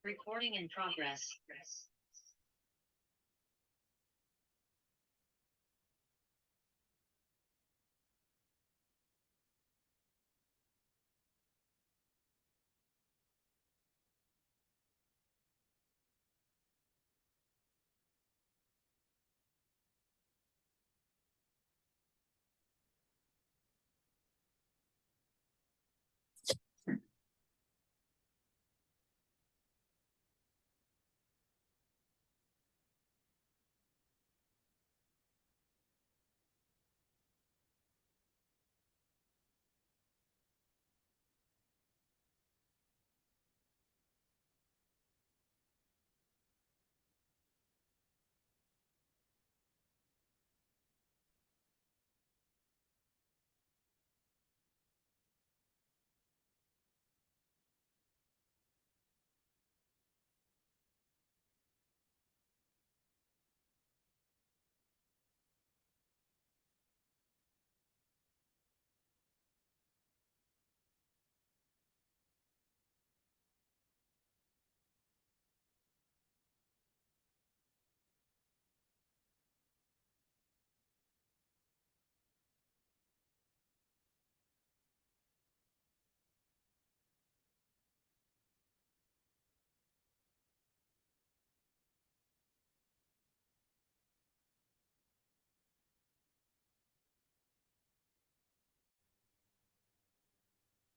Recording in progress.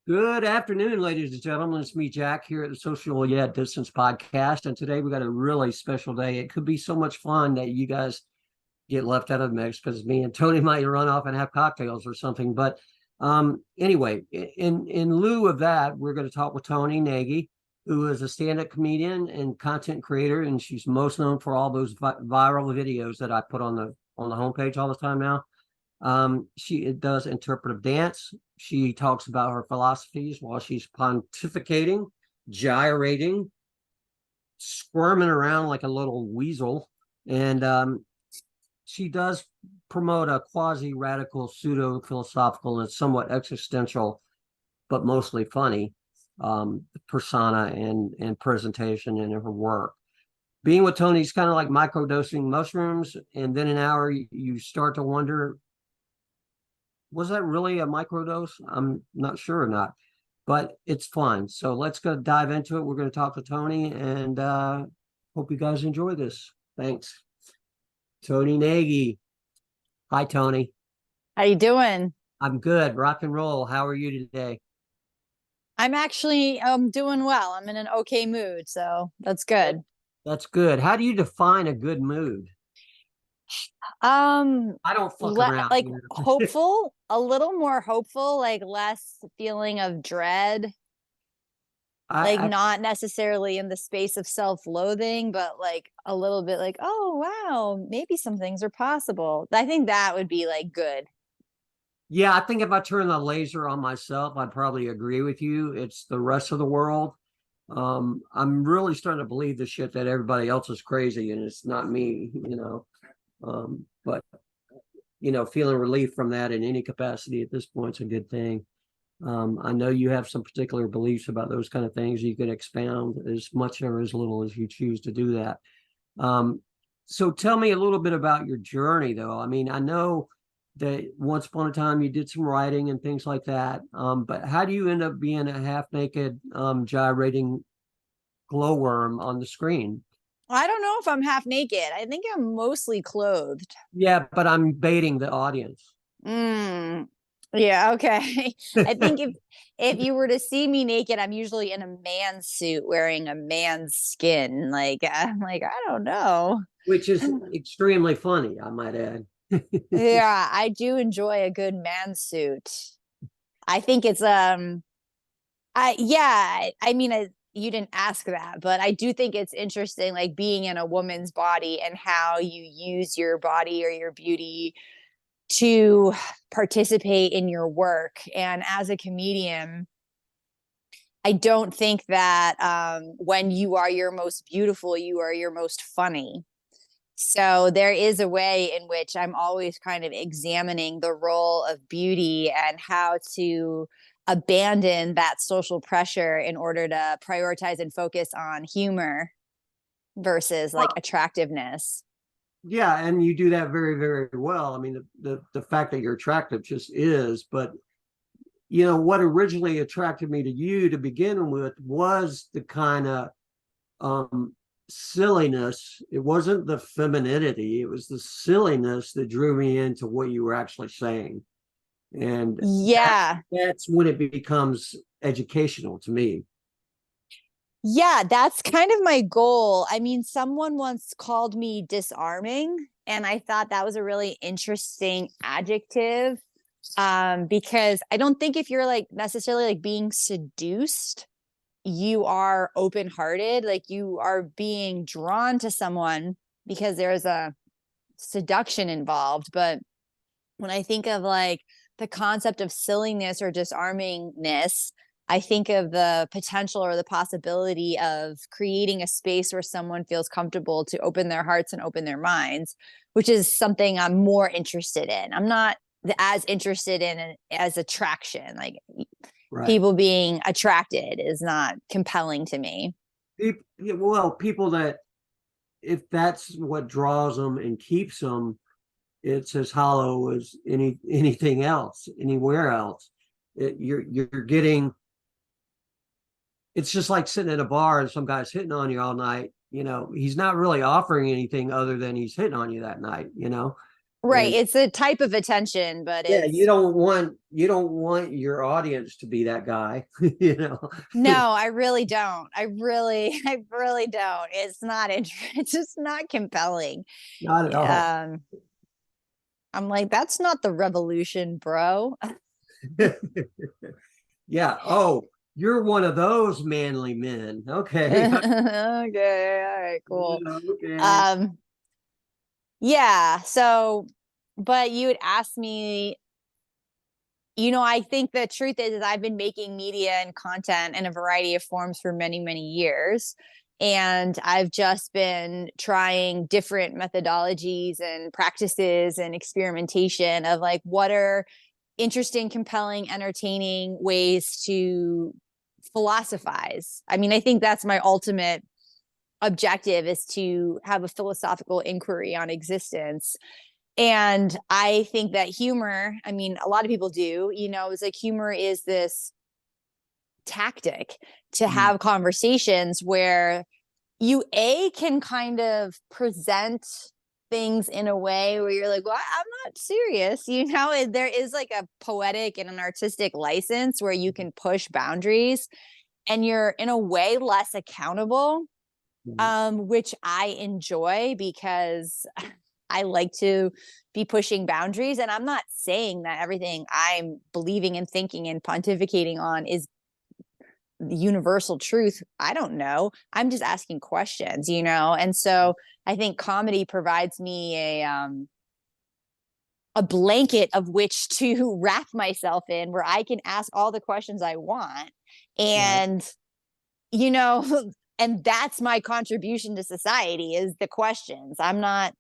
Good afternoon, ladies and gentlemen. It's me, Jack, here at the Socialyetdistanced podcast. And today we got a really special day. It could be so much fun that you guys get left out of the mix because me and Tony might run off and have cocktails or something. But anyway, in lieu of that, we're going to talk with Toni Nagy, who is a stand-up comedian and content creator, and she's most known for all those viral videos that I put on the homepage all the time now. She does interpretive dance. She talks about her philosophies while she's pontificating, gyrating, squirming around like a little weasel. And she does promote a quasi radical, pseudo-philosophical and somewhat existential, but mostly funny persona and presentation in her work. Being with Toni is kind of like microdosing mushrooms, and then an hour you start to wonder, was that really a microdose? I'm not sure or not, but it's fun. So let's go dive into it. We're going to talk to Toni, and hope you guys enjoy this. Thanks. Toni Nagy. Hi, Toni. How you doing? I'm good. Rock and roll. How are you today? I'm actually doing well. I'm in an okay mood, so that's good. That's good. How do you define a good mood? I don't fuck around. Like hopeful, a little more hopeful, like less feeling of dread. Not necessarily in the space of self-loathing, but like a little bit like, oh wow, maybe some things are possible. I think that would be like good. Yeah, I think if I turn the laser on myself, I'd probably agree with you. It's the rest of the world. I'm really starting to believe the shit that everybody else is crazy and it's not me, but feeling relief from that in any capacity at this point is a good thing. I know you have some particular beliefs about those kind of things. You can expound as much or as little as you choose to do that. So tell me a little bit about your journey, though. I mean, I know that once upon a time you did some writing and things like that. But how do you end up being a half naked, gyrating glowworm on the screen? I don't know if I'm half naked. I think I'm mostly clothed. Yeah, but I'm baiting the audience. Mm, yeah, okay. I think if you were to see me naked, I'm usually in a man's suit wearing a man's skin. Like I'm like, I don't know. Which is extremely funny, I might add. Yeah, I do enjoy a good man suit. I think it's I yeah, I mean you didn't ask that, but I do think it's interesting like being in a woman's body and how you use your body or your beauty to participate in your work. And as a comedian, I don't think that when you are your most beautiful, you are your most funny. So there is a way in which I'm always kind of examining the role of beauty and how to abandon that social pressure in order to prioritize and focus on humor versus like Well, attractiveness. yeah, and you do that very, very well. I mean, the fact that you're attractive just is, but you know what originally attracted me to you to begin with was the kind of um silliness. It wasn't the femininity, it was the silliness that drew me into what you were actually saying. And Yeah. that's when it becomes educational to me. Yeah, that's kind of my goal. I mean, someone once called me disarming, and I thought that was a really interesting adjective because I don't think if you're like necessarily like being seduced, you are open-hearted, like you are being drawn to someone because there's a seduction involved. But when I think of like the concept of silliness or disarmingness, I think of the potential or the possibility of creating a space where someone feels comfortable to open their hearts and open their minds, which is something I'm more interested in. I'm not as interested in it as attraction. Like Right. people being attracted is not compelling to me. Well, people that, if that's what draws them and keeps them, it's as hollow as anything else, anywhere else. You're getting. It's just like sitting at a bar and some guy's hitting on you all night. You know, he's not really offering anything other than he's hitting on you that night. You know, Right. and It's a type of attention, but yeah, it's you don't want your audience to be that guy. You know, no, I really don't. I really don't. It's not it's just not compelling. not at all. I'm like, that's not the revolution, bro. Yeah. Oh, you're one of those manly men. Okay. Okay, all right, cool. Okay. Um, yeah, so but you would ask me, I think the truth is I've been making media and content in a variety of forms for many, many years. And I've just been trying different methodologies and practices and experimentation of like what are interesting, compelling, entertaining ways to philosophize. I mean, I think that's my ultimate objective is to have a philosophical inquiry on existence. And I think that humor, I mean, a lot of people do, it's like humor is this tactic to Mm. have conversations where you can kind of present things in a way where you're like, well, I'm not serious. There is like a poetic and an artistic license where you can push boundaries and you're in a way less accountable, Mhm. which I enjoy because I like to be pushing boundaries. And I'm not saying that everything I'm believing and thinking and pontificating on is universal truth. I don't know. I'm just asking questions, And so I think comedy provides me a blanket of which to wrap myself in where I can ask all the questions I want. Right. And you know, and that's my contribution to society is the questions. I'm not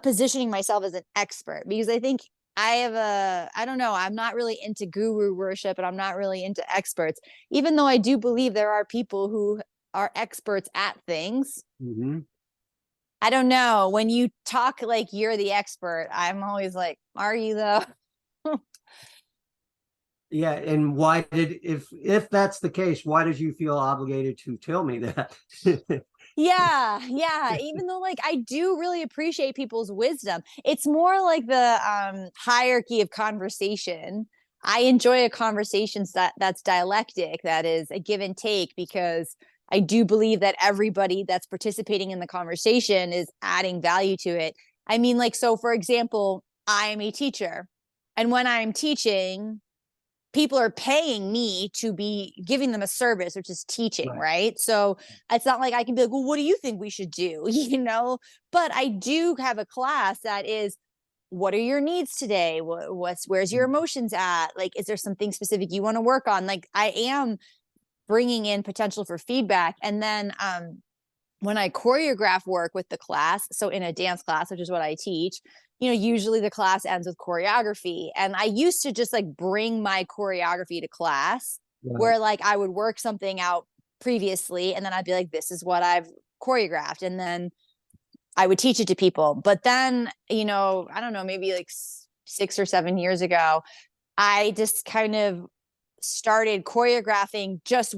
positioning myself as an expert because I think I don't know, I'm not really into guru worship and I'm not really into experts, even though I do believe there are people who are experts at things. Mhm. I don't know. When you talk like you're the expert, I'm always like, are you though? Yeah, and why did, if that's the case, why did you feel obligated to tell me that? Yeah. Even though like I do really appreciate people's wisdom. It's more like the hierarchy of conversation. I enjoy a conversation that's dialectic, that is a give and take, because I do believe that everybody that's participating in the conversation is adding value to it. I mean, like, so for example, I am a teacher, and when I'm teaching, people are paying me to be giving them a service, which is teaching, right? So it's not like I can be like, well, what do you think we should do? But I do have a class that is, what are your needs today? Where's your emotions at? Like, is there something specific you want to work on? Like, I am bringing in potential for feedback. And then when I choreograph work with the class, so in a dance class, which is what I teach, usually the class ends with choreography. And I used to just like bring my choreography to class, where like I would work something out previously and then I'd be like, this is what I've choreographed. And then I would teach it to people. But then, I don't know, maybe like 6 or 7 years ago, I just kind of started choreographing just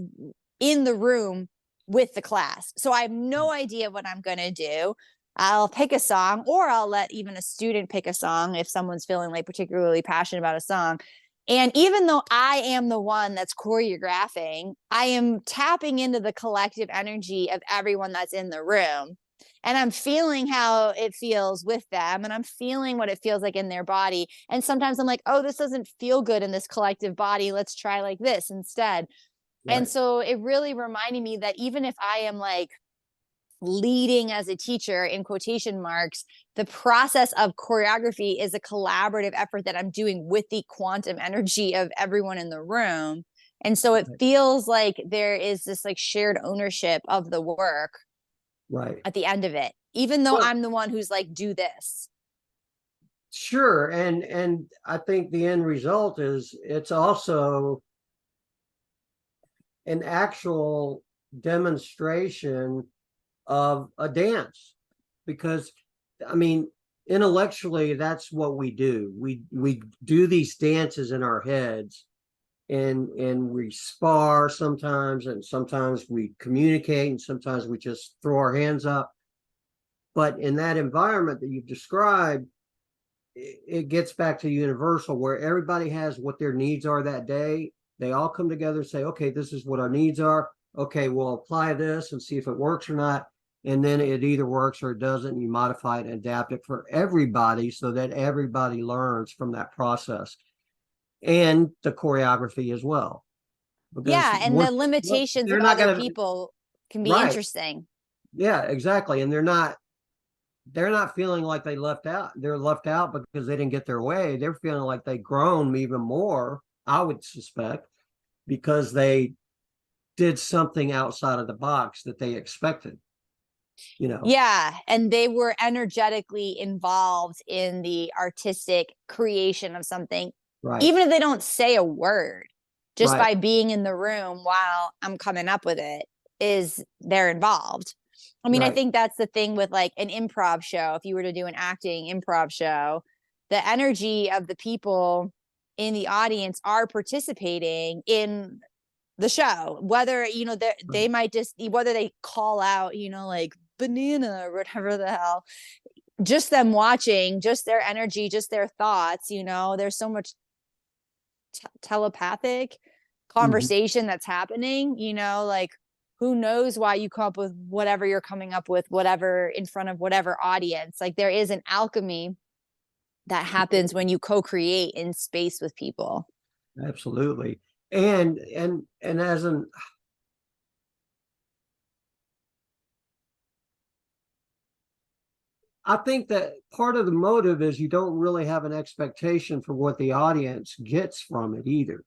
in the room with the class. So I have no idea what I'm going to do. I'll pick a song, or I'll let even a student pick a song if someone's feeling like particularly passionate about a song. And even though I am the one that's choreographing, I am tapping into the collective energy of everyone that's in the room. And I'm feeling how it feels with them, and I'm feeling what it feels like in their body. And sometimes I'm like, oh, this doesn't feel good in this collective body. Let's try like this instead. And so it really reminded me that even if I am like leading as a teacher in quotation marks, the process of choreography is a collaborative effort that I'm doing with the quantum energy of everyone in the room. And so it feels like there is this like shared ownership of the work at the end of it, even though I'm the one who's like, do this. Sure. And I think the end result is it's also an actual demonstration of a dance, because I mean, intellectually, that's what we do. We do these dances in our heads, and we spar sometimes, and sometimes we communicate, and sometimes we just throw our hands up. But in that environment that you've described, it gets back to universal, where everybody has what their needs are that day. They all come together and say, okay, this is what our needs are. Okay, we'll apply this and see if it works or not. And then it either works or it doesn't. And you modify it and adapt it for everybody so that everybody learns from that process, and the choreography as well. Because And the limitations of other people can be interesting. Yeah, exactly. And they're not feeling like they left out. They're left out because they didn't get their way. They're feeling like they've grown even more, I would suspect, because they did something outside of the box that they expected. Yeah, and they were energetically involved in the artistic creation of something, even if they don't say a word. Just by being in the room while I'm coming up with it, is they're involved. I mean, I think that's the thing with like an improv show. If you were to do an acting improv show, the energy of the people in the audience are participating in the show, whether they might just, whether they call out like banana or whatever the hell, just them watching, just their energy, just their thoughts. There's so much telepathic conversation that's happening, like, who knows why you come up with whatever you're coming up with, whatever in front of whatever audience. Like, there is an alchemy that happens when you co-create in space with people. Absolutely. And as an I think that part of the motive is you don't really have an expectation for what the audience gets from it either,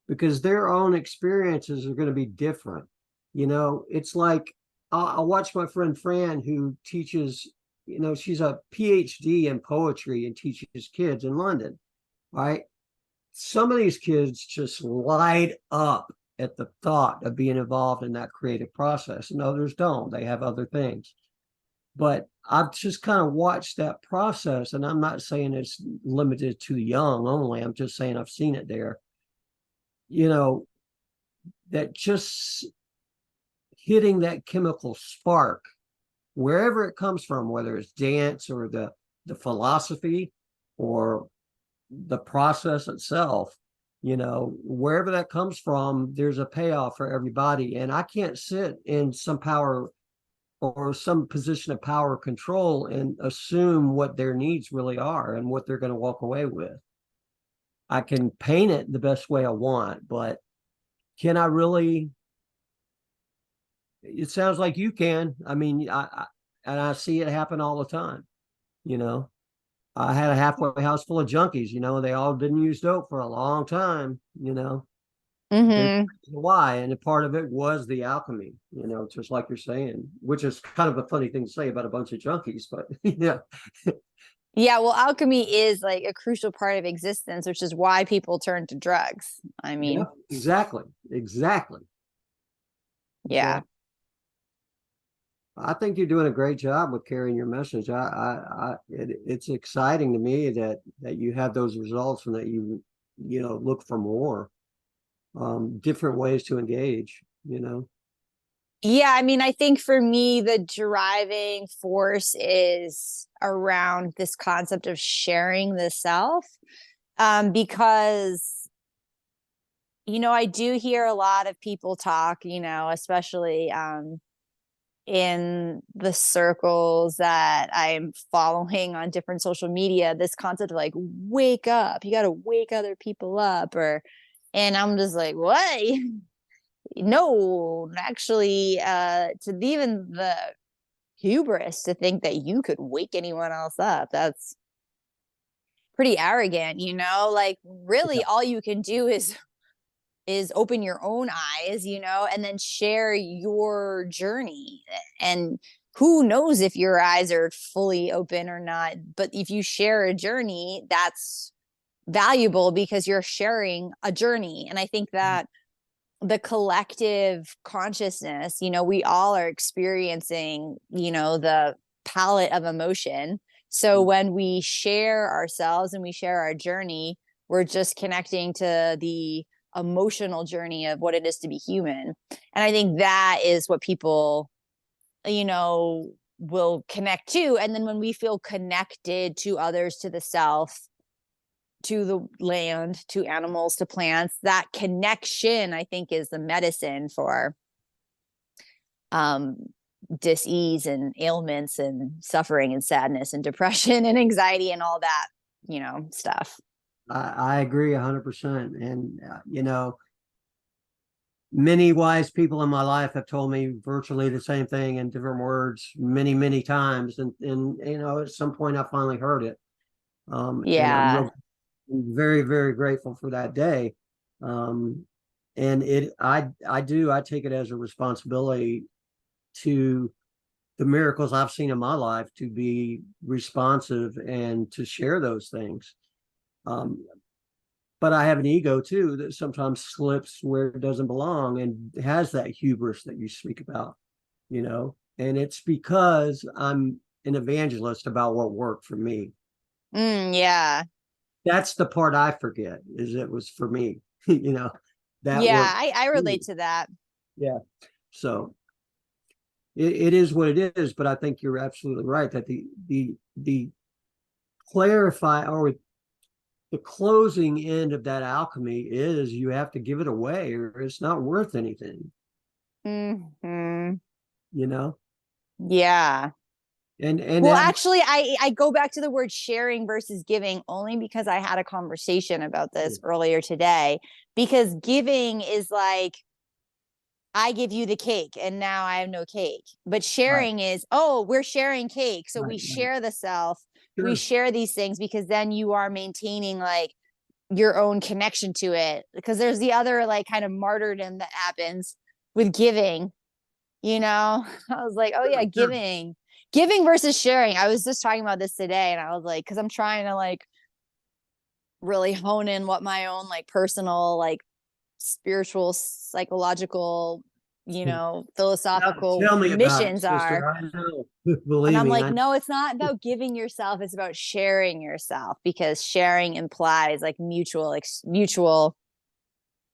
because their own experiences are going to be different. It's like I'll watch my friend Fran, who teaches, she's a PhD in poetry and teaches kids in London, right? Some of these kids just light up at the thought of being involved in that creative process, and others don't. They have other things. But I've just kind of watched that process, and I'm not saying it's limited to young only. I'm just saying I've seen it there. You know, that just hitting that chemical spark, wherever it comes from, whether it's dance or the philosophy or the process itself, wherever that comes from, there's a payoff for everybody. And I can't sit in some power or some position of power control and assume what their needs really are and what they're going to walk away with. I can paint it the best way I want, but can I really? It sounds like you can. I mean, and I see it happen all the time. You know, I had a halfway house full of junkies. They all didn't use dope for a long time. There's Mm-hmm. why, and a part of it was the alchemy. Just like you're saying, which is kind of a funny thing to say about a bunch of junkies, but yeah. Yeah, well, alchemy is like a crucial part of existence, which is why people turn to drugs. I mean, Yeah, exactly. yeah. I think you're doing a great job with carrying your message. It's exciting to me that you have those results and that you look for more different ways to engage. Yeah, I mean, I think for me, the driving force is around this concept of sharing the self. Because, I do hear a lot of people talk, especially in the circles that I'm following on different social media, this concept of like, wake up, you got to wake other people up, and I'm just like, what? No, actually, to even the hubris to think that you could wake anyone else up, that's pretty arrogant, like really all you can do is open your own eyes, and then share your journey. And who knows if your eyes are fully open or not, but if you share a journey, that's valuable because you're sharing a journey. And I think that the collective consciousness, we all are experiencing, the palette of emotion. So when we share ourselves and we share our journey, we're just connecting to the emotional journey of what it is to be human. And I think that is what people, will connect to. And then when we feel connected to others, to the self, to the land, to animals, to plants, that connection, I think, is the medicine for dis-ease and ailments and suffering and sadness and depression and anxiety and all that, stuff. I agree 100%. And, many wise people in my life have told me virtually the same thing in different words many, many times. And at some point I finally heard it. And I'm very, very grateful for that day. And I take it as a responsibility to the miracles I've seen in my life to be responsive and to share those things. But I have an ego too that sometimes slips where it doesn't belong and has that hubris that you speak about, and it's because I'm an evangelist about what worked for me. Yeah. That's the part I forget, is it was for me, that Yeah, worked. I relate to that. Yeah. So it is what it is, but I think you're absolutely right that the clarify or the closing end of that alchemy is you have to give it away or it's not worth anything. Mm-hmm. Yeah. And well, that actually, I go back to the word sharing versus giving only because I had a conversation about this earlier today. Because giving is like, I give you the cake and now I have no cake. But sharing is, we're sharing cake. So we share the self, we share these things, because then you are maintaining like your own connection to it. Because there's the other like kind of martyrdom that happens with giving, I was like, oh yeah, giving versus sharing. I was just talking about this today and I was like, because I'm trying to like really hone in what my own like personal, like spiritual, psychological, philosophical tell me about it, missions sister. are. I know. Believe And I'm me, like, no, it's not about giving yourself. It's about sharing yourself, because sharing implies like mutual,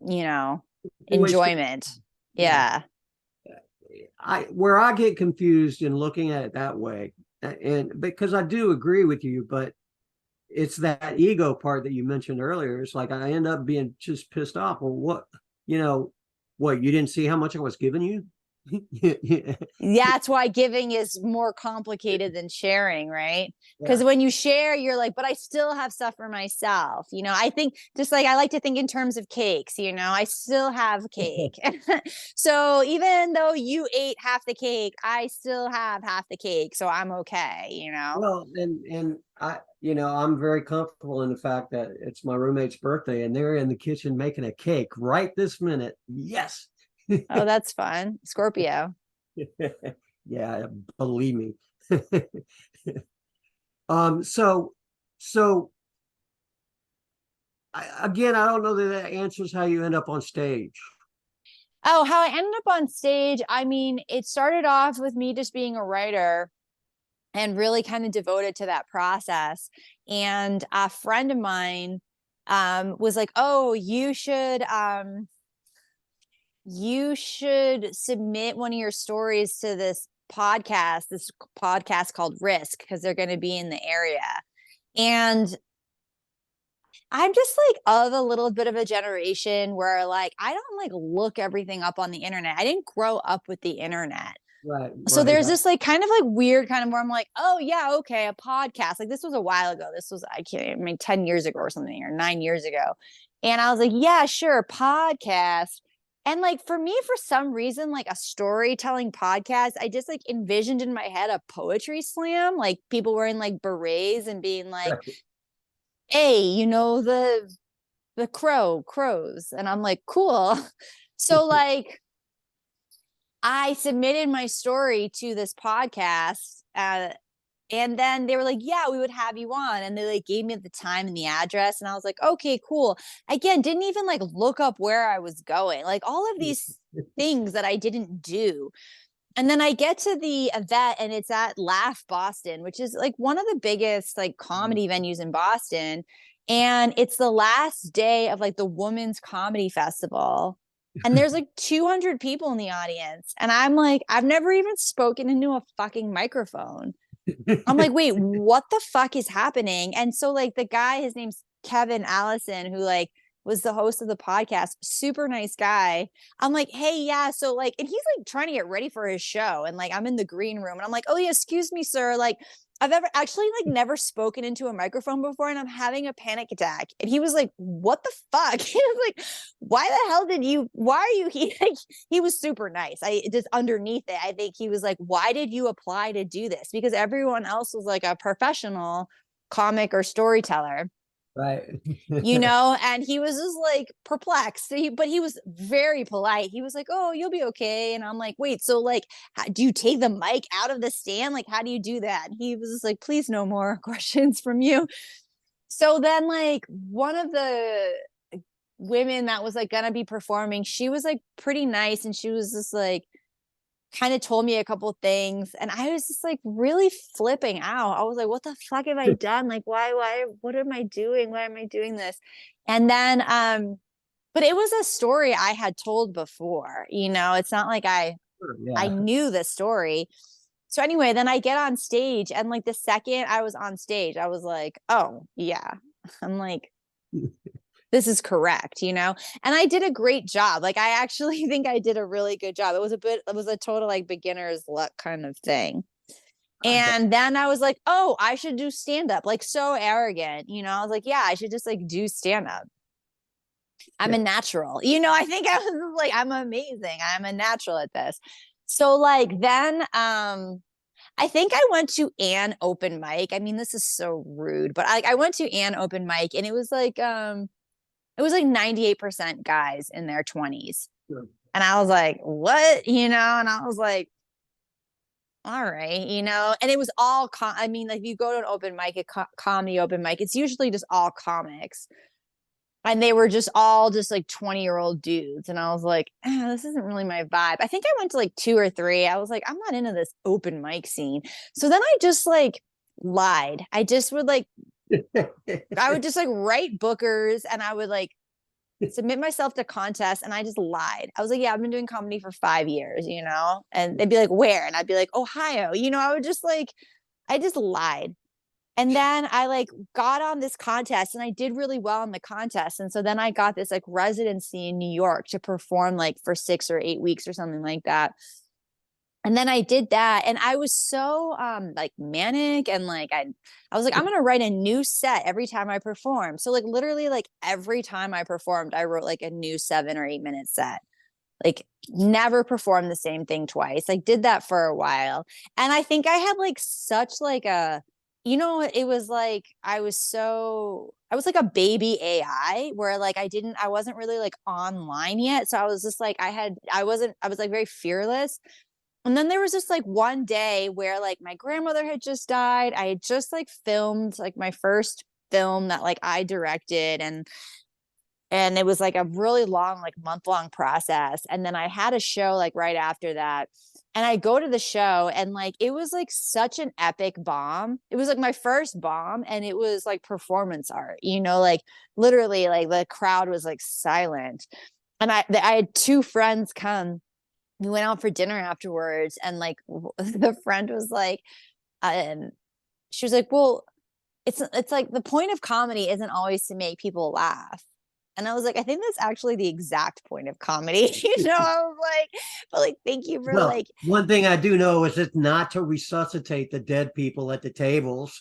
you know, enjoyment. Yeah. Where I get confused in looking at it that way, and because I do agree with you, but it's that ego part that you mentioned earlier. It's like I end up being just pissed off. Well, what, you didn't see how much I was giving you? Yeah. That's why giving is more complicated than sharing, right? Because when you share, you're like, but I still have stuff for myself. I think just like I like to think in terms of cakes, I still have cake. So even though you ate half the cake, I still have half the cake. So I'm okay. Well, and I'm very comfortable in the fact that it's my roommate's birthday and they're in the kitchen making a cake right this minute. Yes. Oh, that's fun. Scorpio. Yeah, believe me. So again, I don't know that answers how you end up on stage. Oh, how I ended up on stage. I mean, it started off with me just being a writer and really kind of devoted to that process. And a friend of mine was like, "Oh, you should submit one of your stories to this podcast called Risk, because they're going to be in the area." And I'm just like of a little bit of a generation where like I don't like look everything up on the internet. I didn't grow up with the internet. Right, So right. there's this like kind of like weird kind of where I'm like, oh yeah, okay, a podcast. Like this was a while ago. This was, I mean, 10 years ago or something, or 9 years ago. And I was like, yeah, sure, podcast. And like for me, for some reason, like a storytelling podcast, I just like envisioned in my head a poetry slam, like people wearing like berets and being like, hey, the crows. And I'm like, cool. So like I submitted my story to this podcast, and then they were like, yeah, we would have you on. And they like gave me the time and the address. And I was like, okay, cool. Again, didn't even like look up where I was going. Like all of these things that I didn't do. And then I get to the event and it's at Laugh Boston, which is like one of the biggest like comedy venues in Boston. And it's the last day of like the Women's Comedy Festival. And there's like 200 people in the audience. And I'm like, I've never even spoken into a fucking microphone. I'm like, wait, what the fuck is happening? And so like the guy, his name's Kevin Allison, who like was the host of the podcast, super nice guy. I'm like, hey, yeah. So like, and he's like trying to get ready for his show. And like, I'm in the green room and I'm like, oh yeah, excuse me, sir. Like, I've never spoken into a microphone before and I'm having a panic attack. And he was like, what the fuck? He was like, why are you here? Like, he was super nice. I just underneath it, I think he was like, why did you apply to do this? Because everyone else was like a professional comic or storyteller. Right. And he was just like perplexed. But he was very polite. He was like, oh, you'll be okay. And I'm like, wait, so like, do you take the mic out of the stand? Like, how do you do that? And he was just like, please, no more questions from you. So then like one of the women that was like gonna be performing, she was like pretty nice. And she was just like, kind of told me a couple things and I was just like really flipping out. I was like, what the fuck have I done? Like, what am I doing? Why am I doing this? And then, but it was a story I had told before, it's not like I knew the story. So anyway, then I get on stage and like the second I was on stage, I was like, oh yeah, I'm like, this is correct, and I did a great job. Like, I actually think I did a really good job. It was a total like beginner's luck kind of thing. And then I was like, oh, I should do stand up, like so arrogant, I was like, yeah, I should just like do stand up. I'm a natural, I think I was like, I'm amazing. I'm a natural at this. So like, then, I think I went to an open mic. I mean, this is so rude, but I went to an open mic and it was like 98% guys in their 20s. Sure. And I was like, what? And I was like, all right, and it was all, like you go to an open mic, a comedy open mic, it's usually just all comics. And they were just all just like 20-year-old dudes. And I was like, this isn't really my vibe. I think I went to like 2 or 3. I was like, I'm not into this open mic scene. So then I just like lied. I just would like, I would just like write bookers and I would like submit myself to contests and I just lied. I was like, yeah, I've been doing comedy for 5 years, you know? And they'd be like, where? And I'd be like, Ohio. You know, I would just like, I just lied. And then I like got on this contest and I did really well in the contest. And so then I got this like residency in New York to perform like for 6 or 8 weeks or something like that. And then I did that and I was so like manic and like I was like, I'm gonna write a new set every time I perform. So like literally like every time I performed, I wrote like a new 7 or 8 minute set. Like never performed the same thing twice. Like did that for a while. And I think I had like such like a, you know, it was like I was like a baby AI where like I wasn't really like online yet. So I was just like I was like very fearless. And then there was just like one day where like my grandmother had just died. I had just like filmed like my first film that like I directed and it was like a really long like month-long process. And then I had a show like right after that. And I go to the show and like it was like such an epic bomb. It was like my first bomb and it was like performance art, you know, like literally like the crowd was like silent. And I had 2 friends come. We went out for dinner afterwards and like the friend was like she was like, well, it's like the point of comedy isn't always to make people laugh. And I was like, I think that's actually the exact point of comedy. You know, I was like, but like, thank you for Well, like, one thing I do know is it's not to resuscitate the dead people at the tables.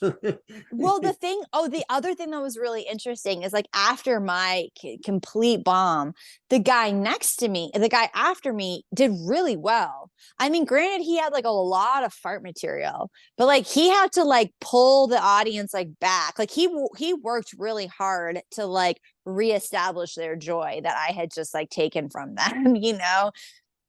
well, the other thing that was really interesting is like after my complete bomb, the guy next to me, the guy after me did really well. I mean, granted, he had like a lot of fart material, but like he had to like pull the audience like back. Like he worked really hard to like reestablish their joy that I had just like taken from them, you know?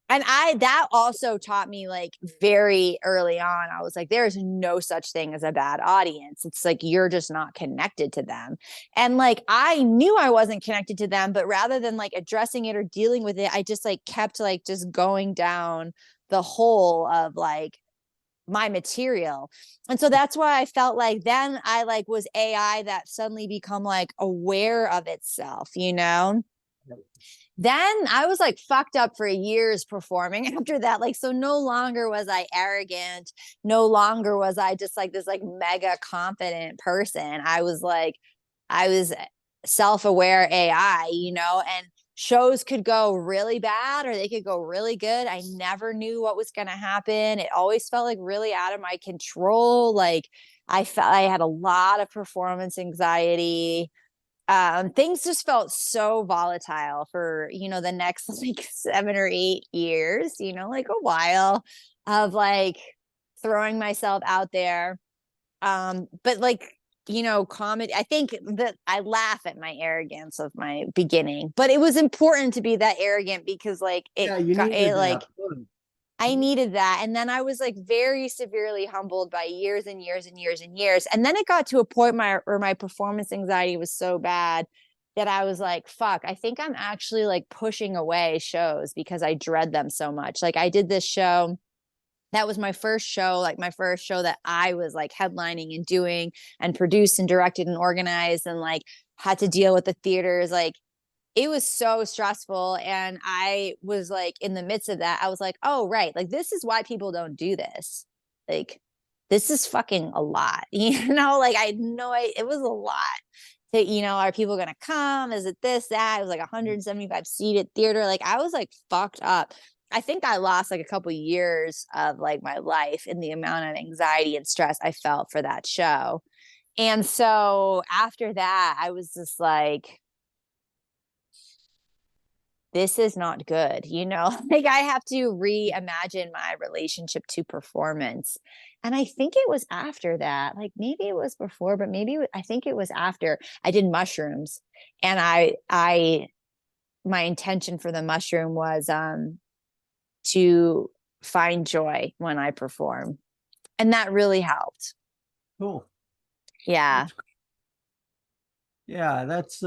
And that also taught me like very early on, I was like, there is no such thing as a bad audience. It's like, you're just not connected to them. And like, I knew I wasn't connected to them, but rather than like addressing it or dealing with it, I just like kept like just going down the hole of like my material. And so that's why I felt like then I like was AI that suddenly become like aware of itself, you know? Then I was like fucked up for years performing after that. Like, so no longer was I arrogant. No longer was I just like this like mega confident person. I was self-aware AI, you know, and shows could go really bad or they could go really good. I never knew what was going to happen. It always felt like really out of my control. Like I felt I had a lot of performance anxiety. Things just felt so volatile for, you know, the next like 7 or 8 years, you know, like a while of like throwing myself out there. But like, you know, comedy, I think that I laugh at my arrogance of my beginning, but it was important to be that arrogant because like Yeah, you needed like that. I needed that. And then I was like very severely humbled by years and years and years and years. And then it got to a point where my performance anxiety was so bad that I was like, fuck, I think I'm actually like pushing away shows because I dread them so much. Like I did this show. That was my first show, like my first show that I was like headlining and doing and produced and directed and organized and like had to deal with the theaters. Like it was so stressful. And I was like, in the midst of that, I was like, oh, right. Like, this is why people don't do this. Like, this is fucking a lot. You know, like I know it was a lot. To, you know, are people going to come? Is it this, that? It was like 175 seated theater. Like, I was like fucked up. I think I lost like a couple years of like my life in the amount of anxiety and stress I felt for that show. And so after that, I was just like, this is not good, you know, like I have to reimagine my relationship to performance. And I think it was after that, like maybe it was before, but I think it was after I did mushrooms. And my intention for the mushroom was to find joy when I perform. And that really helped. Cool. Yeah. Yeah, that's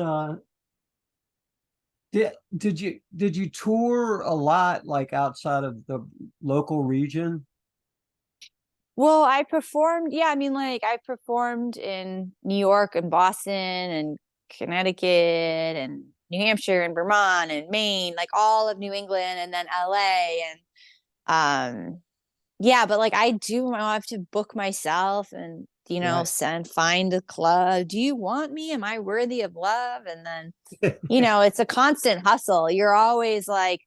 Did you tour a lot, like outside of the local region? Well, I performed, yeah, I mean, like I performed in New York and Boston and Connecticut and New Hampshire and Vermont and Maine, like all of New England and then LA and yeah, but like I have to book myself and Right. find a club. Do you want me? Am I worthy of love? And then, it's a constant hustle. You're always like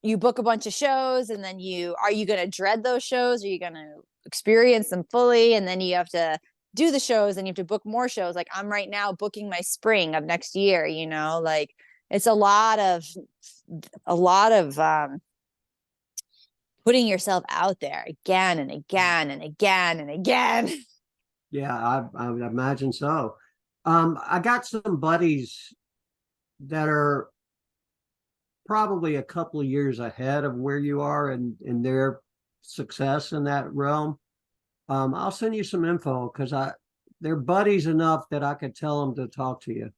you book a bunch of shows and then are you going to dread those shows? Are you going to experience them fully? And then you have to do the shows and you have to book more shows. Like I'm right now booking my spring of next year, like it's a lot of putting yourself out there again and again and again and again. Yeah, I would imagine so. I got some buddies that are probably a couple of years ahead of where you are in their success in that realm. I'll send you some info because they're buddies enough that I could tell them to talk to you.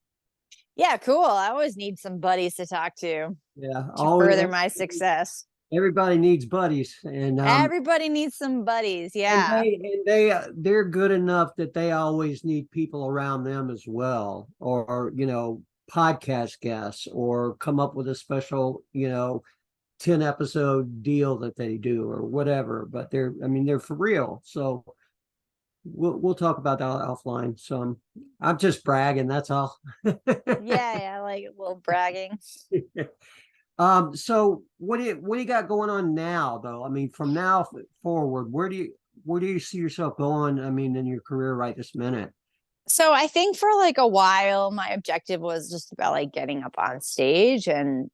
Yeah, cool. I always need some buddies to talk Yeah, to further my success. everybody needs buddies, and Everybody needs some buddies. Yeah. they're good enough that they always need people around them as well, or podcast guests, or come up with a special 10 episode deal that they do or whatever. But they're for real. So we'll talk about that offline. So I'm just bragging, that's all. Yeah, I like a little bragging. So what do you got going on now, though? I mean, from now forward, where do you see yourself going? I mean, in your career right this minute? So I think for like a while, my objective was just about like getting up on stage and,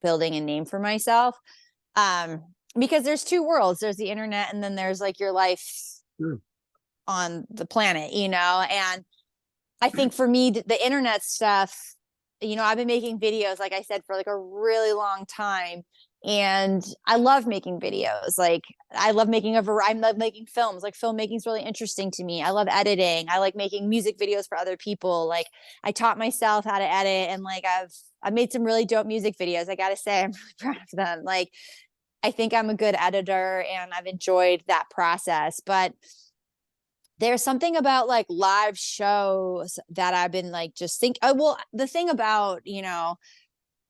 building a name for myself. Um, because there's two worlds. There's the internet and then there's like your life Sure. on the planet, and I think for me, the internet stuff, I've been making videos, like I said, for like a really long time. And I love making videos. Like I love I love making films. Like filmmaking is really interesting to me. I love editing. I like making music videos for other people. Like I taught myself how to edit and like I've made some really dope music videos. I gotta say, I'm really proud of them. Like I think I'm a good editor and I've enjoyed that process. But there's something about like live shows that I've been like the thing about,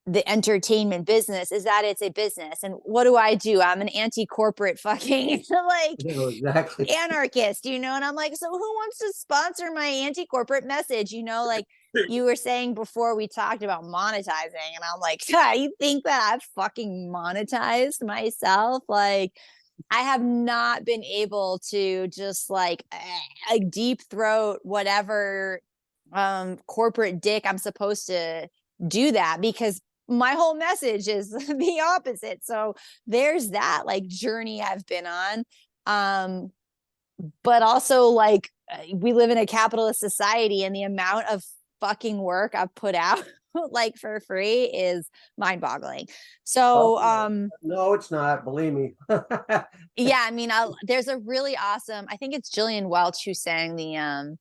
the entertainment business is that it's a business. And what do? I'm an anti-corporate fucking like Exactly. anarchist, and I'm like, so who wants to sponsor my anti-corporate message? Like you were saying before we talked about monetizing, and I'm like, you think that I've fucking monetized myself? Like I have not been able to just like deep throat whatever corporate dick I'm supposed to do that because my whole message is the opposite. So there's that like journey I've been on. But also like we live in a capitalist society and the amount of fucking work I've put out like for free is mind-boggling. So no, it's not, believe me. yeah, I mean, there's a really awesome, I think it's Jillian Welch who sang the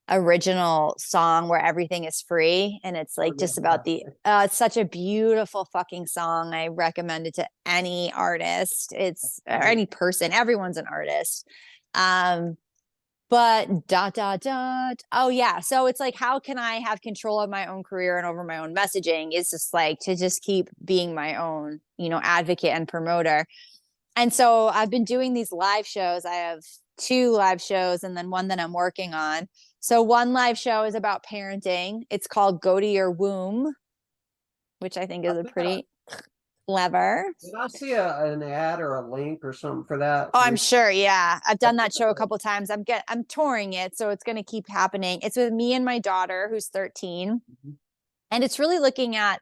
original song where everything is free, and it's like just about it's such a beautiful fucking song. I recommend it to any artist, or any person. Everyone's an artist. But oh yeah, so it's like, how can I have control of my own career and over my own messaging is just like to just keep being my own advocate and promoter. And so I've been doing these live shows. I have 2 live shows and then one that I'm working on. So one live show is about parenting. It's called Go to Your Womb, which I think is a pretty clever. Did I see an ad or a link or something for that? Oh, I'm sure. Yeah. I've done that show a couple times. I'm touring it, so it's going to keep happening. It's with me and my daughter who's 13. Mm-hmm. And it's really looking at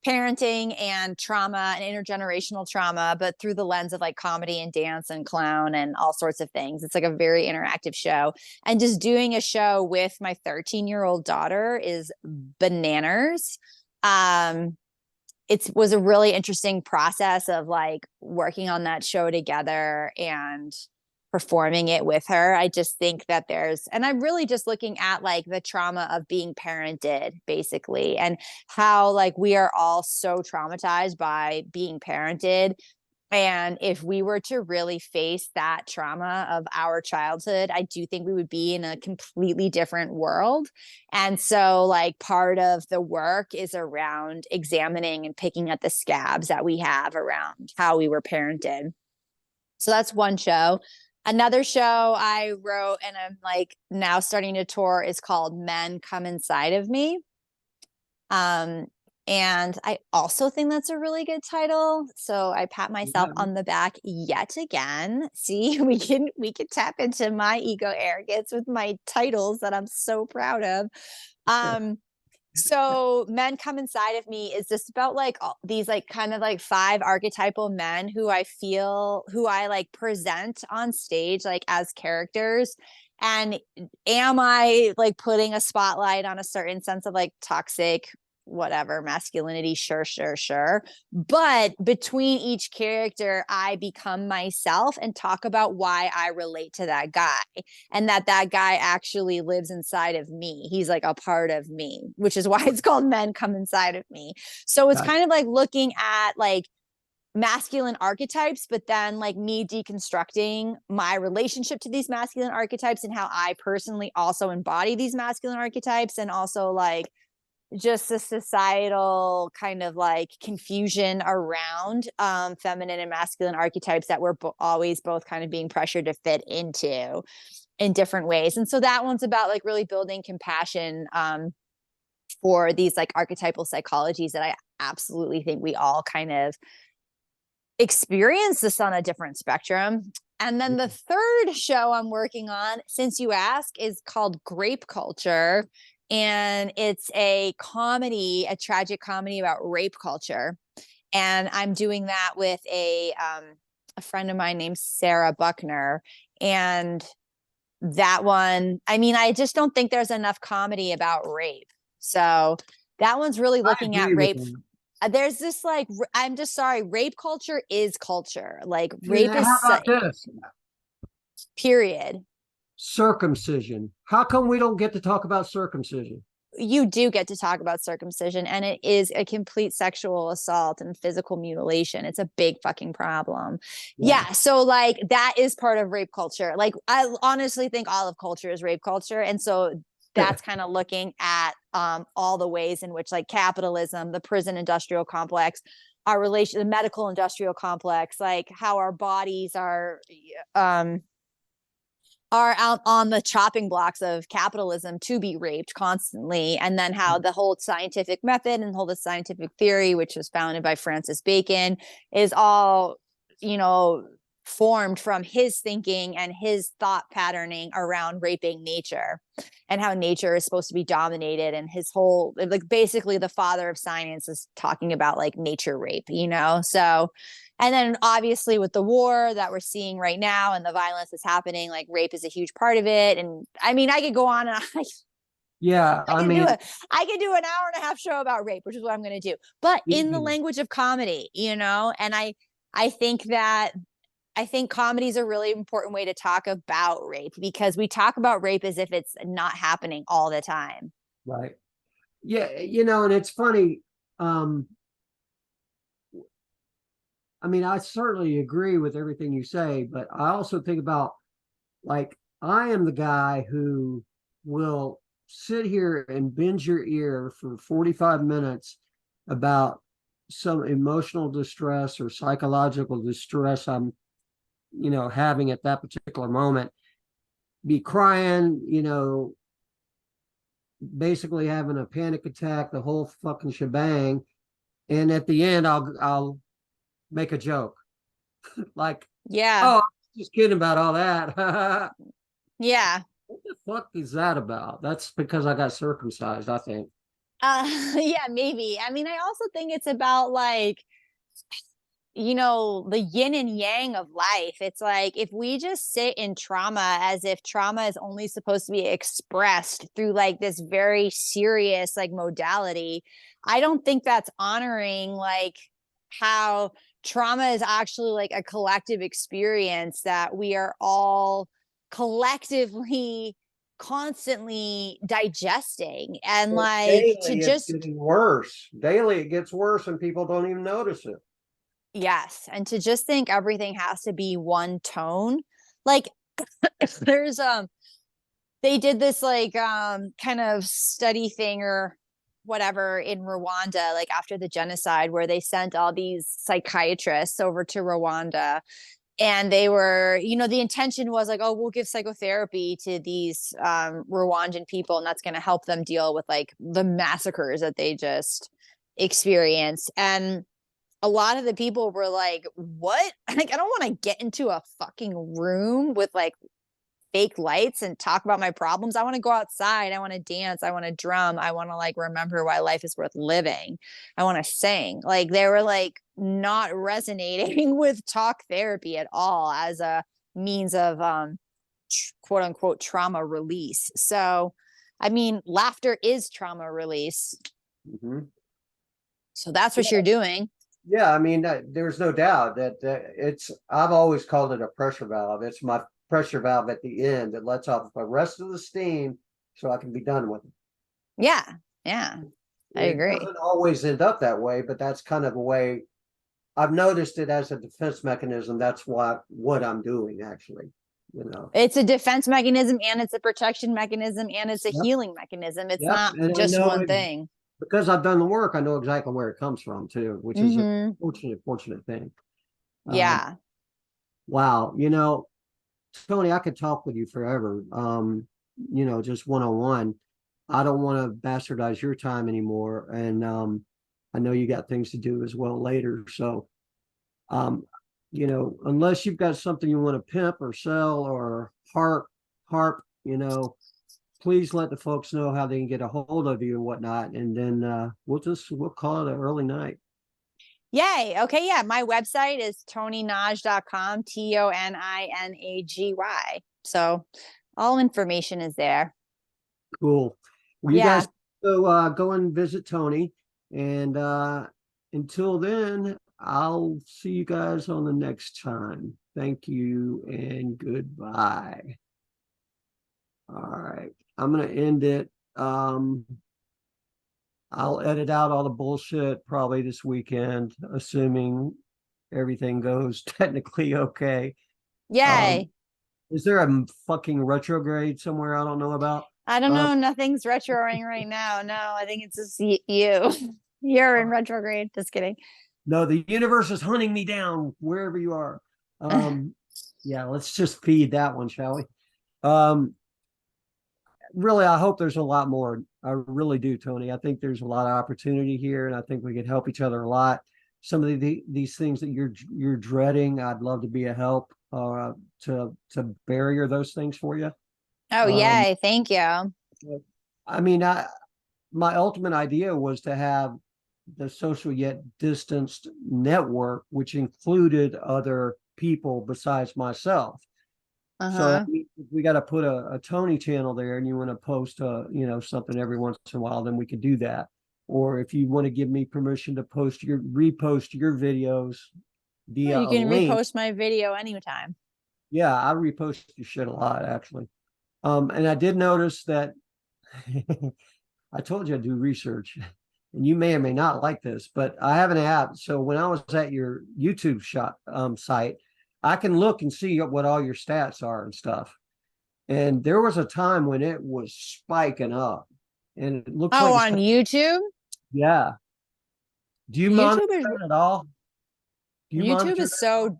parenting and trauma and intergenerational trauma, but through the lens of like comedy and dance and clown and all sorts of things. It's like a very interactive show. And just doing a show with my 13-year-old daughter is bananas. It was a really interesting process of like working on that show together. And performing it with her. I just think that and I'm really just looking at like the trauma of being parented basically, and how like we are all so traumatized by being parented. And if we were to really face that trauma of our childhood, I do think we would be in a completely different world. And so like part of the work is around examining and picking at the scabs that we have around how we were parented. So that's one show. Another show I wrote and I'm like now starting to tour is called Men Come Inside of Me. And I also think that's a really good title. So I pat myself on the back yet again. See, we can tap into my ego arrogance with my titles that I'm so proud of. So Men Come Inside of Me is just about like these like kind of like 5 archetypal men who I like present on stage like as characters. And am I like putting a spotlight on a certain sense of like toxic whatever masculinity? Sure. But between each character, I become myself and talk about why I relate to that guy, and that guy actually lives inside of me. He's like a part of me, which is why it's called Men Come Inside of Me. So it's kind of like looking at like masculine archetypes, but then like me deconstructing my relationship to these masculine archetypes and how I personally also embody these masculine archetypes, and also like just the societal kind of like confusion around feminine and masculine archetypes that we're always both kind of being pressured to fit into in different ways. And so that one's about like really building compassion for these like archetypal psychologies that I absolutely think we all kind of experience this on a different spectrum. And then the third show I'm working on, since you ask, is called Grape Culture. And it's a comedy, a tragic comedy about rape culture. And I'm doing that with a friend of mine named Sarah Buckner. And that one, I mean, I just don't think there's enough comedy about rape. So that one's really looking at rape. There's this like, I'm just sorry, rape culture is culture. Like rape is, how about this? Period. Circumcision. How come we don't get to talk about circumcision? You do get to talk about circumcision, and it is a complete sexual assault and physical mutilation. It's a big fucking problem. Yeah. So like that is part of rape culture. Like I honestly think all of culture is rape culture. And so that's kind of looking at all the ways in which like capitalism, the prison industrial complex, our relation, the medical industrial complex, like how our bodies are out on the chopping blocks of capitalism to be raped constantly. And then how the whole scientific method and the scientific theory, which was founded by Francis Bacon, is all, formed from his thinking and his thought patterning around raping nature, and how nature is supposed to be dominated. And his whole, like basically the father of science is talking about like nature rape, so. And then obviously with the war that we're seeing right now and the violence that's happening, like rape is a huge part of it. And I mean, I could go on and on. I could do an hour and a half show about rape, which is what I'm going to do, but in the language of comedy, and I think comedy is a really important way to talk about rape, because we talk about rape as if it's not happening all the time. Right. Yeah. And it's funny. I mean, I certainly agree with everything you say, but I also think about, like, I am the guy who will sit here and bend your ear for 45 minutes about some emotional distress or psychological distress I'm, having at that particular moment, be crying, basically having a panic attack, the whole fucking shebang. And at the end, I'll make a joke like, oh, I'm just kidding about all that. Yeah. What the fuck is that about? That's because I got circumcised, I think. Yeah, maybe. I mean, I also think it's about like, the yin and yang of life. It's like, if we just sit in trauma as if trauma is only supposed to be expressed through like this very serious like modality, I don't think that's honoring like how trauma is actually like a collective experience that we are all collectively constantly digesting, and Well, like to daily it's just getting worse. Daily it gets worse and people don't even notice it. yes, and to just think everything has to be one tone. Like there's they did this like kind of study thing or whatever in Rwanda, like after the genocide, where they sent all these psychiatrists over to Rwanda, and they were, you know, the intention was like, oh, we'll give psychotherapy to these Rwandan people, and that's going to help them deal with like the massacres that they just experienced. And a lot of the people were like, what? Like, I don't want to get into a fucking room with like fake lights and talk about my problems. I want to go outside. I want to dance. I want to drum. I want to like remember why life is worth living. I want to sing. Like they were like not resonating with talk therapy at all as a means of quote unquote trauma release. So, I mean, laughter is trauma release. Mm-hmm. So that's what you're doing. Yeah, I mean, there's no doubt that I've always called it a pressure valve. It's my pressure valve at the end that lets off the rest of the steam so I can be done with it. Yeah. Yeah. I agree. It doesn't always end up that way, but that's kind of a way I've noticed it as a defense mechanism. That's what I'm doing, actually. You know, it's a defense mechanism, and it's a protection mechanism, and it's a yep. healing mechanism. It's Yep. not And just one thing. Because I've done the work, I know exactly where it comes from too, which is a fortunate thing. Yeah. Wow. You know, Toni, I could talk with you forever. You know, just one-on-one. I don't want to bastardize your time anymore. And I know you got things to do as well later. So you know, unless you've got something you want to pimp or sell or harp, you know, please let the folks know how they can get a hold of you and whatnot. And then we'll call it an early night. Yay. Okay. Yeah. My website is toninaj.com, TONINAGY. So all information is there. Cool. Well, you Yeah. guys go and visit Toni. And until then, I'll see you guys on the next time. Thank you and goodbye. All right. I'm going to end it. I'll edit out all the bullshit probably this weekend, assuming everything goes technically okay. Yay. Is there a fucking retrograde somewhere I don't know about? I don't know. Nothing's retroing right now. No, I think it's just you. You're in retrograde. Just kidding. No, the universe is hunting me down wherever you are. Yeah, let's just feed that one, shall we? Really, I hope there's a lot more. I really do, Toni. I think there's a lot of opportunity here, and I think we could help each other a lot. Some of these things that you're dreading, I'd love to be a help to barrier those things for you. Oh, yay. Thank you. I mean, my ultimate idea was to have the social yet distanced network, which included other people besides myself. So we got to put a Toni channel there, and you want to post you know, something every once in a while, then we could do that. Or if you want to give me permission to repost your videos via you can a link. repost my video anytime. Yeah, I repost your shit a lot, actually. And I did notice that I told you I do research, and you may or may not like this, but I have an app. So when I was at your YouTube site, I can look and see what all your stats are and stuff. And there was a time when it was spiking up, and it looks like on YouTube. Yeah. Do you monitor it at all? YouTube is so.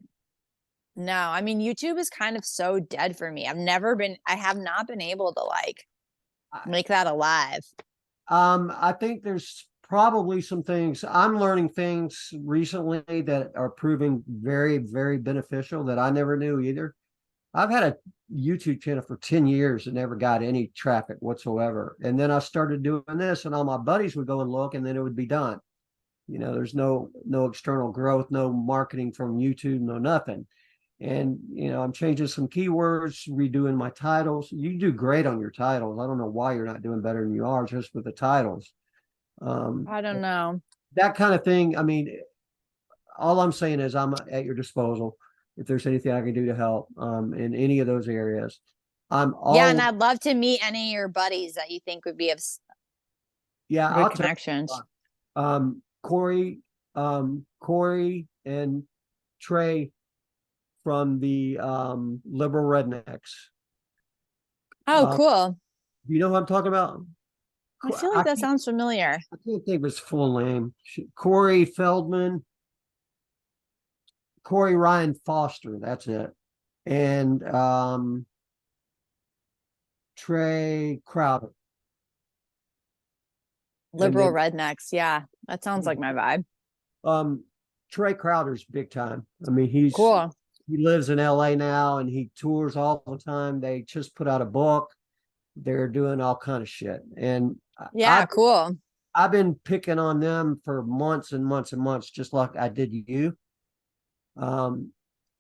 No, I mean, YouTube is kind of so dead for me. I have not been able to like make that alive. I think there's probably some things I'm learning things recently that are proving very, very beneficial that I never knew either. I've had a YouTube channel for 10 years and never got any traffic whatsoever. And then I started doing this, and all my buddies would go and look, and then it would be done. You know, there's no external growth, no marketing from YouTube, no nothing. And, you know, I'm changing some keywords, redoing my titles. You do great on your titles. I don't know why you're not doing better than you are just with the titles. I don't know. That kind of thing. I mean, all I'm saying is I'm at your disposal if there's anything I can do to help in any of those areas. I'm all Yeah, and I'd love to meet any of your buddies that you think would be of yeah, good I'll tell connections. Corey and Trey from the liberal rednecks. Oh, cool. You know who I'm talking about? I feel like that sounds familiar. I can't think of his full name. Corey Feldman, Corey Ryan Foster, that's it. And Trey Crowder. Liberal then, rednecks. Yeah, that sounds like my vibe. Trey Crowder's big time. I mean, he Cool. lives in LA now and he tours all the time. They just put out a book. They're doing all kind of shit. And Yeah, cool. I've been picking on them for months and months and months, just like I did you.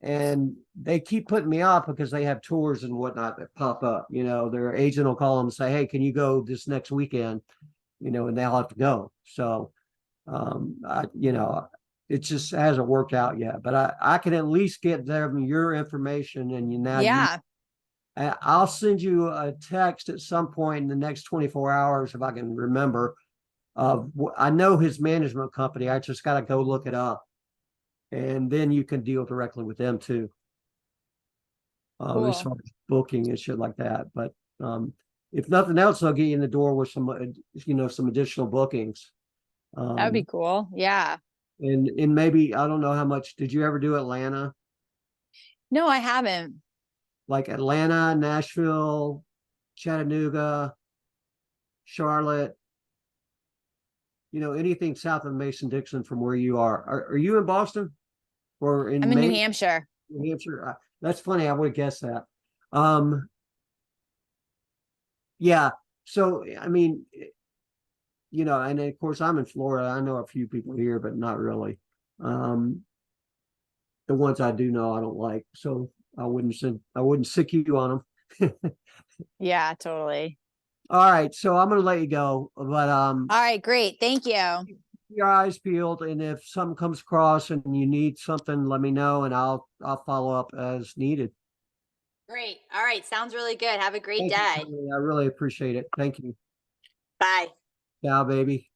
And they keep putting me off because they have tours and whatnot that pop up. You know, their agent will call them and say, "Hey, can you go this next weekend?" You know, and they'll have to go. So, it just hasn't worked out yet. But I can at least get them your information, and Yeah. I'll send you a text at some point in the next 24 hours if I can remember. I know his management company. I just got to go look it up. And then you can deal directly with them too. Cool. As far as booking and shit like that. But if nothing else, they'll get you in the door with some, some additional bookings. That'd be cool. Yeah. And maybe, I don't know how much, did you ever do Atlanta? No, I haven't. Like Atlanta, Nashville, Chattanooga, Charlotte, anything south of Mason-Dixon from where you are. Are you in Boston? Or in I'm in New Hampshire. New Hampshire. That's funny. I would have guessed that. Yeah. So, I mean, and of course I'm in Florida. I know a few people here, but not really. The ones I do know, I don't like. So I wouldn't sick you on them. Yeah, totally. All right. So I'm going to let you go, but, All right, great. Thank you. your eyes peeled, and if something comes across and you need something, let me know and I'll follow up as needed. Great. All right. Sounds really good. Have a great Thank you, day. Toni. I really appreciate it. Thank you. Bye. Ciao, baby.